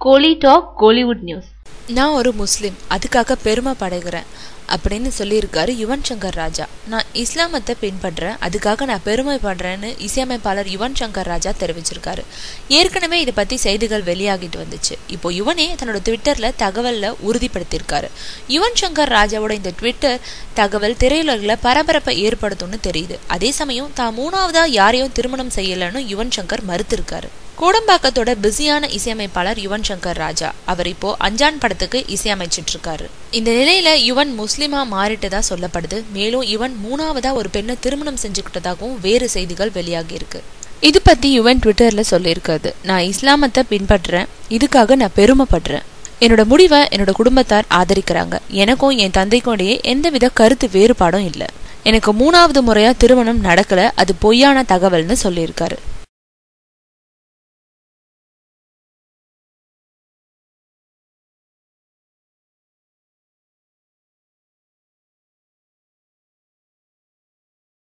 கோலி talk Kollywood news. நான் ஒரு முஸ்லீம், அதுக்காக பெருமைப்படுகிறேன் அப்படின்னு சொல்லியிருக்காரு யுவன் சங்கர் ராஜா. நான் இஸ்லாமத்தை பின்பற்றேன், அதுக்காக நான் பெருமைப்படுறேன்னு இசையமைப்பாளர் யுவன் சங்கர் ராஜா தெரிவிச்சிருக்காரு. ஏற்கனவே இதை பத்தி செய்திகள் வெளியாகிட்டு வந்துச்சு. இப்போ யுவனே தன்னோட ட்விட்டர்ல தகவல்ல உறுதிப்படுத்தியிருக்காரு. யுவன் சங்கர் ராஜாவோட இந்த ட்விட்டர் தகவல் திரையுலகில் பரபரப்பை ஏற்படுத்தும்னு தெரியுது. அதே சமயம் தான் மூணாவதா யாரையும் திருமணம் செய்யலன்னு யுவன் சங்கர் மறுத்திருக்காரு. கோடம்பாக்கத்தோட பிஸியான இசையமைப்பாளர் யுவன் சங்கர் ராஜா. அவர் இப்போ அஞ்சான் படத்துக்கு இசையமைச்சிட்டு இருக்காரு. இந்த நிலையில யுவன் முஸ்லிமா மாறிட்டதா சொல்லப்படுது. மேலும் யுவன் மூணாவதா ஒரு பெண்ணை திருமணம் செஞ்சுக்கிட்டதாகவும் வேறு செய்திகள் வெளியாகி இருக்கு. இது பத்தி யுவன் ட்விட்டர்ல சொல்லியிருக்காரு. நான் இஸ்லாமத்தை பின்பற்றுறேன், இதுக்காக நான் பெருமைப்படுறேன். என்னோட முடிவை என்னோட குடும்பத்தார் ஆதரிக்கிறாங்க. எனக்கும் என் தந்தைக்கும் இடையே எந்தவித கருத்து வேறுபாடும் இல்லை. எனக்கு மூணாவது முறையா திருமணம் நடக்கல, அது பொய்யான தகவல்னு சொல்லியிருக்காரு.